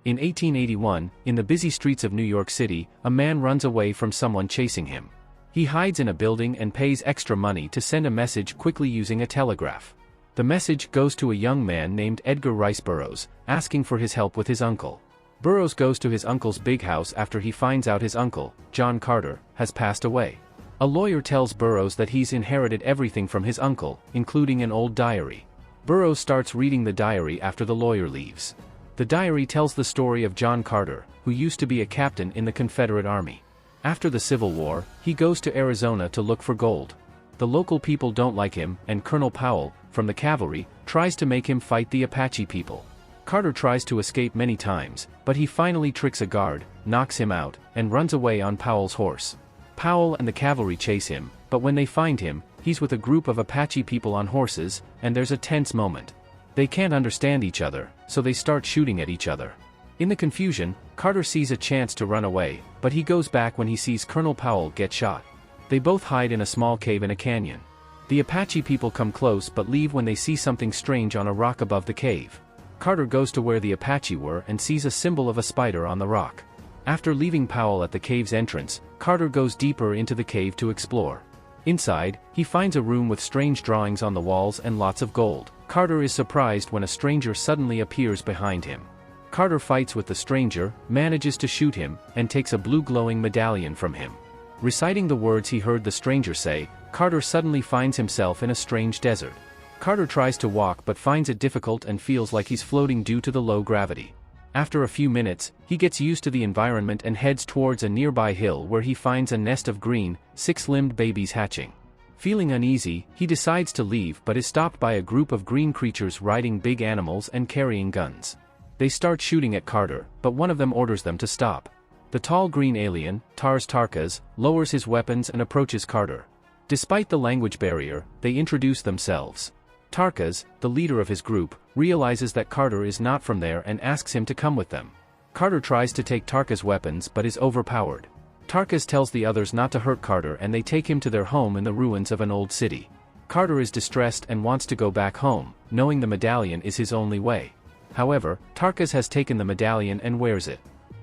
In 1881, in the busy streets of New York City, a man runs away from someone chasing him. He hides in a building and pays extra money to send a message quickly using a telegraph. The message goes to a young man named Edgar Rice Burroughs, asking for his help with his uncle. Burroughs goes to his uncle's big house after he finds out his uncle, John Carter, has passed away. A lawyer tells Burroughs that he's inherited everything from his uncle, including an old diary. Burroughs starts reading the diary after the lawyer leaves. The diary tells the story of John Carter, who used to be a captain in the Confederate Army. After the Civil War, he goes to Arizona to look for gold. The local people don't like him, and Colonel Powell, from the cavalry, tries to make him fight the Apache people. Carter tries to escape many times, but he finally tricks a guard, knocks him out, and runs away on Powell's horse. Powell and the cavalry chase him, but when they find him, he's with a group of Apache people on horses, and there's a tense moment. They can't understand each other, so they start shooting at each other. In the confusion, Carter sees a chance to run away, but he goes back when he sees Colonel Powell get shot. They both hide in a small cave in a canyon. The Apache people come close but leave when they see something strange on a rock above the cave. Carter goes to where the Apache were and sees a symbol of a spider on the rock. After leaving Powell at the cave's entrance, Carter goes deeper into the cave to explore. Inside, he finds a room with strange drawings on the walls and lots of gold. Carter is surprised when a stranger suddenly appears behind him. Carter fights with the stranger, manages to shoot him, and takes a blue glowing medallion from him. Reciting the words he heard the stranger say, Carter suddenly finds himself in a strange desert. Carter tries to walk but finds it difficult and feels like he's floating due to the low gravity. After a few minutes, he gets used to the environment and heads towards a nearby hill where he finds a nest of green, six-limbed babies hatching. Feeling uneasy, he decides to leave but is stopped by a group of green creatures riding big animals and carrying guns. They start shooting at Carter, but one of them orders them to stop. The tall green alien, Tars Tarkas, lowers his weapons and approaches Carter. Despite the language barrier, they introduce themselves. Tarkas, the leader of his group, realizes that Carter is not from there and asks him to come with them. Carter tries to take Tarkas' weapons but is overpowered. Tarkas tells the others not to hurt Carter and they take him to their home in the ruins of an old city. Carter is distressed and wants to go back home, knowing the medallion is his only way. However, Tarkas has taken the medallion and wears it.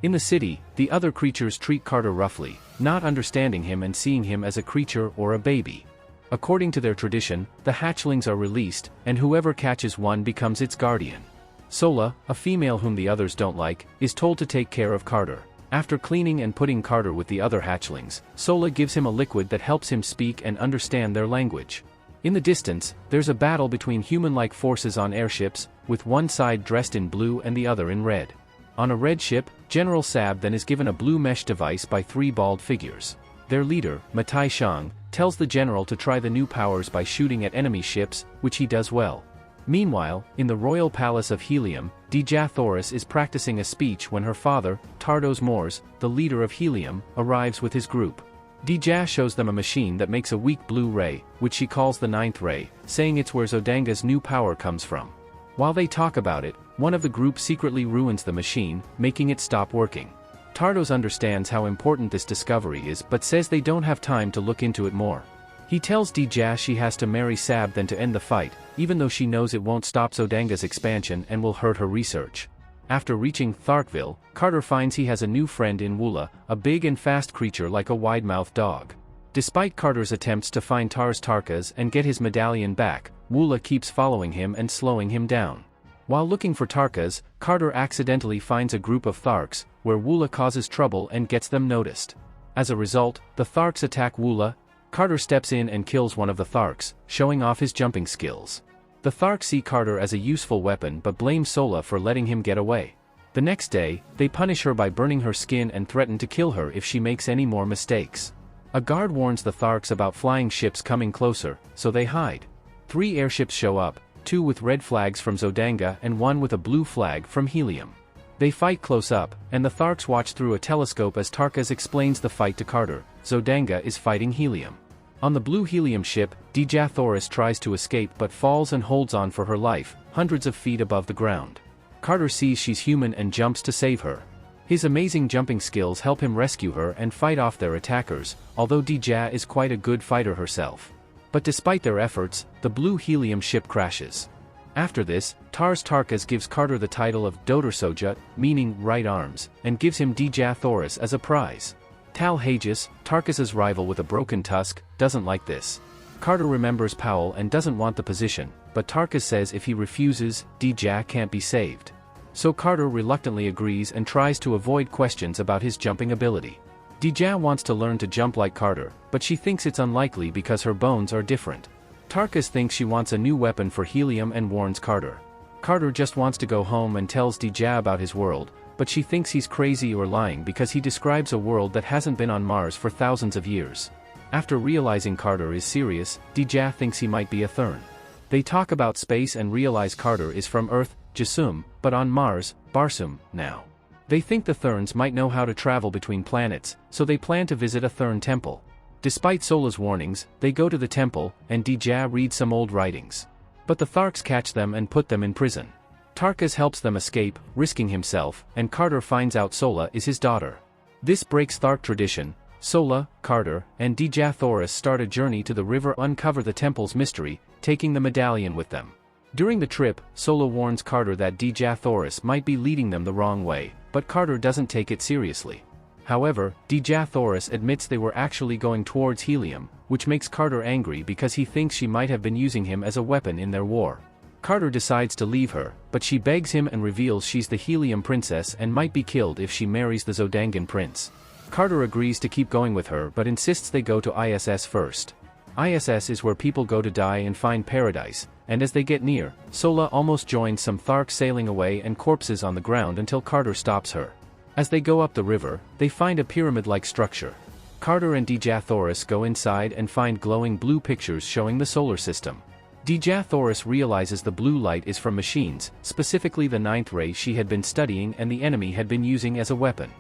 In the city, the other creatures treat Carter roughly, not understanding him and seeing him as a creature or a baby. According to their tradition, the hatchlings are released, and whoever catches one becomes its guardian. Sola, a female whom the others don't like, is told to take care of Carter. After cleaning and putting Carter with the other hatchlings, Sola gives him a liquid that helps him speak and understand their language. In the distance, there's a battle between human-like forces on airships, with one side dressed in blue and the other in red. On a red ship, General Sab then is given a blue mesh device by three bald figures. Their leader, Matai Shang, tells the general to try the new powers by shooting at enemy ships, which he does well. Meanwhile, in the royal palace of Helium, Dejah Thoris is practicing a speech when her father, Tardos Mors, the leader of Helium, arrives with his group. Dejah shows them a machine that makes a weak blue ray, which she calls the ninth ray, saying it's where Zodanga's new power comes from. While they talk about it, one of the group secretly ruins the machine, making it stop working. Tardos understands how important this discovery is but says they don't have time to look into it more. He tells Dejah she has to marry Sab then to end the fight, even though she knows it won't stop Zodanga's expansion and will hurt her research. After reaching Tharkville, Carter finds he has a new friend in Woola, a big and fast creature like a wide-mouthed dog. Despite Carter's attempts to find Tars Tarkas and get his medallion back, Woola keeps following him and slowing him down. While looking for Tarkas, Carter accidentally finds a group of Tharks, where Woola causes trouble and gets them noticed. As a result, the Tharks attack Woola. Carter steps in and kills one of the Tharks, showing off his jumping skills. The Tharks see Carter as a useful weapon but blame Sola for letting him get away. The next day, they punish her by burning her skin and threaten to kill her if she makes any more mistakes. A guard warns the Tharks about flying ships coming closer, so they hide. 3 airships show up, 2 with red flags from Zodanga and 1 with a blue flag from Helium. They fight close up, and the Tharks watch through a telescope as Tarkas explains the fight to Carter. Zodanga is fighting Helium. On the blue Helium ship, Dejah Thoris tries to escape but falls and holds on for her life, hundreds of feet above the ground. Carter sees she's human and jumps to save her. His amazing jumping skills help him rescue her and fight off their attackers, although Dejah is quite a good fighter herself. But despite their efforts, the blue Helium ship crashes. After this, Tars Tarkas gives Carter the title of Dodor Sojut, meaning right arms, and gives him Dejah Thoris as a prize. Tal Hages, Tarkas's rival with a broken tusk, doesn't like this. Carter remembers Powell and doesn't want the position, but Tarkas says if he refuses, Dejah can't be saved. So Carter reluctantly agrees and tries to avoid questions about his jumping ability. Dejah wants to learn to jump like Carter, but she thinks it's unlikely because her bones are different. Tarkas thinks she wants a new weapon for helium and warns Carter. Carter just wants to go home and tells Dejah about his world, but she thinks he's crazy or lying because he describes a world that hasn't been on Mars for thousands of years. After realizing Carter is serious, Dejah thinks he might be a Thurn. They talk about space and realize Carter is from Earth, Jasum, but on Mars, Barsum, now. They think the Thurns might know how to travel between planets, so they plan to visit a Thurn temple. Despite Sola's warnings, they go to the temple, and Dejah reads some old writings. But the Tharks catch them and put them in prison. Tarkas helps them escape, risking himself, and Carter finds out Sola is his daughter. This breaks Thark tradition. Sola, Carter, and Dejah Thoris start a journey to the river to uncover the temple's mystery, taking the medallion with them. During the trip, Sola warns Carter that Dejah Thoris might be leading them the wrong way, but Carter doesn't take it seriously. However, Dejah Thoris admits they were actually going towards helium, which makes Carter angry because he thinks she might have been using him as a weapon in their war. Carter decides to leave her, but she begs him and reveals she's the Helium Princess and might be killed if she marries the Zodangan prince. Carter agrees to keep going with her but insists they go to ISS first. ISS is where people go to die and find paradise, and as they get near, Sola almost joins some Tharks sailing away and corpses on the ground until Carter stops her. As they go up the river, they find a pyramid-like structure. Carter and Dejah Thoris go inside and find glowing blue pictures showing the solar system. Dejah Thoris realizes the blue light is from machines, specifically the ninth ray she had been studying and the enemy had been using as a weapon.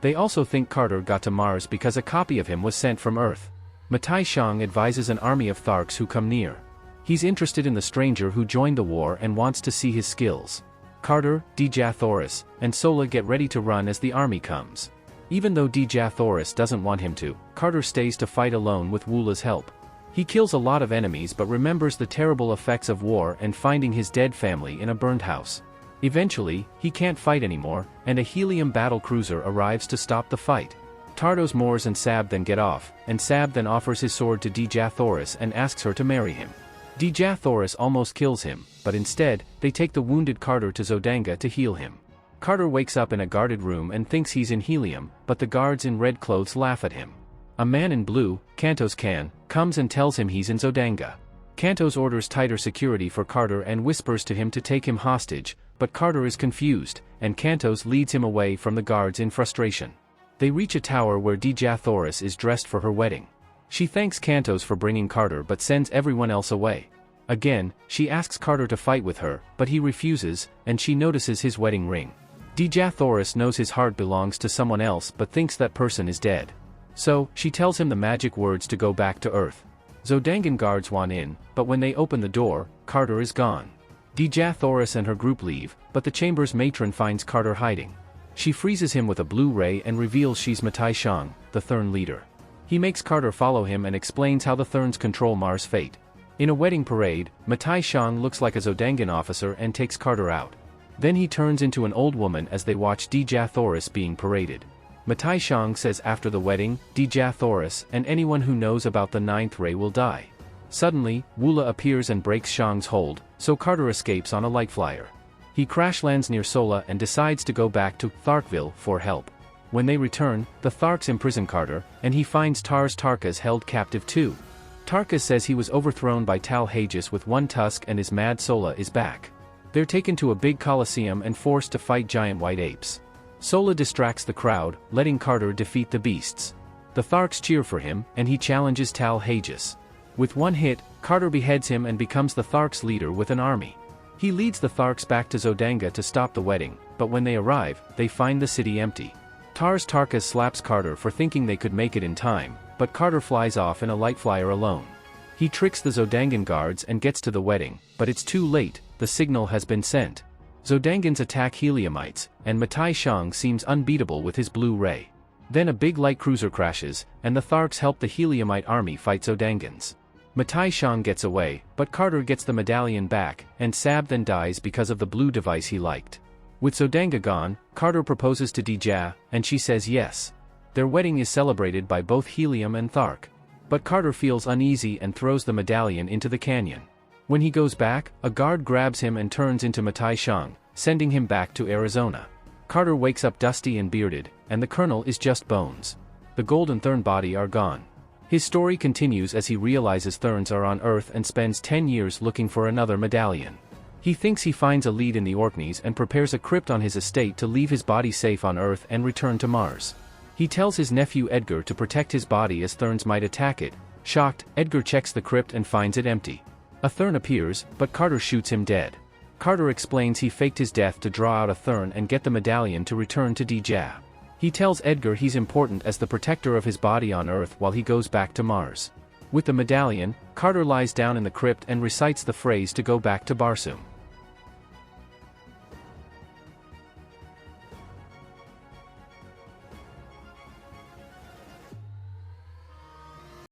They also think Carter got to Mars because a copy of him was sent from Earth. Matai Shang advises an army of Tharks who come near. He's interested in the stranger who joined the war and wants to see his skills. Carter, Dejah Thoris, and Sola get ready to run as the army comes. Even though Dejah Thoris doesn't want him to, Carter stays to fight alone with Wula's help. He kills a lot of enemies but remembers the terrible effects of war and finding his dead family in a burned house. Eventually, he can't fight anymore, and a helium battle cruiser arrives to stop the fight. Tardos Mors and Sab then get off, and Sab then offers his sword to Dejah Thoris and asks her to marry him. Dejah Thoris almost kills him, but instead, they take the wounded Carter to Zodanga to heal him. Carter wakes up in a guarded room and thinks he's in helium, but the guards in red clothes laugh at him. A man in blue, Kantos Khan, comes and tells him he's in Zodanga. Kantos orders tighter security for Carter and whispers to him to take him hostage, but Carter is confused, and Kantos leads him away from the guards in frustration. They reach a tower where Dejah Thoris is dressed for her wedding. She thanks Kantos for bringing Carter but sends everyone else away. Again, she asks Carter to fight with her, but he refuses, and she notices his wedding ring. Dejah Thoris knows his heart belongs to someone else but thinks that person is dead. So, she tells him the magic words to go back to Earth. Zodangan guards want in, but when they open the door, Carter is gone. Dejah Thoris and her group leave, but the chamber's matron finds Carter hiding. She freezes him with a blue ray and reveals she's Matai Shang, the Thurn leader. He makes Carter follow him and explains how the Thurns control Mars' fate. In a wedding parade, Matai Shang looks like a Zodangan officer and takes Carter out. Then he turns into an old woman as they watch Dejah Thoris being paraded. Matai Shang says after the wedding, Dejah Thoris and anyone who knows about the ninth ray will die. Suddenly, Wula appears and breaks Shang's hold, so Carter escapes on a light flyer. He crash lands near Sola and decides to go back to Tharkville for help. When they return, the Tharks imprison Carter, and he finds Tars Tarkas held captive too. Tarkas says he was overthrown by Tal Hages with one tusk and his mad Sola is back. They're taken to a big coliseum and forced to fight giant white apes. Sola distracts the crowd, letting Carter defeat the beasts. The Tharks cheer for him, and he challenges Tal Hages. With one hit, Carter beheads him and becomes the Tharks' leader with an army. He leads the Tharks back to Zodanga to stop the wedding, but when they arrive, they find the city empty. Tars Tarkas slaps Carter for thinking they could make it in time, but Carter flies off in a light flyer alone. He tricks the Zodangan guards and gets to the wedding, but it's too late, the signal has been sent. Zodangans attack Heliumites, and Matai Shang seems unbeatable with his blue ray. Then a big light cruiser crashes, and the Tharks help the Heliumite army fight Zodangans. Matai Shang gets away, but Carter gets the medallion back, and Sab then dies because of the blue device he liked. With Zodanga gone, Carter proposes to Dija, and she says yes. Their wedding is celebrated by both Helium and Thark. But Carter feels uneasy and throws the medallion into the canyon. When he goes back, a guard grabs him and turns into Matai Shang, sending him back to Arizona. Carter wakes up dusty and bearded, and the colonel is just bones. The Golden Thurn body are gone. His story continues as he realizes Thurns are on Earth and spends 10 years looking for another medallion. He thinks he finds a lead in the Orkneys and prepares a crypt on his estate to leave his body safe on Earth and return to Mars. He tells his nephew Edgar to protect his body as Thurns might attack it. Shocked, Edgar checks the crypt and finds it empty. A Thurn appears, but Carter shoots him dead. Carter explains he faked his death to draw out a Thurn and get the medallion to return to Dija. He tells Edgar he's important as the protector of his body on Earth while he goes back to Mars. With the medallion, Carter lies down in the crypt and recites the phrase to go back to Barsoom.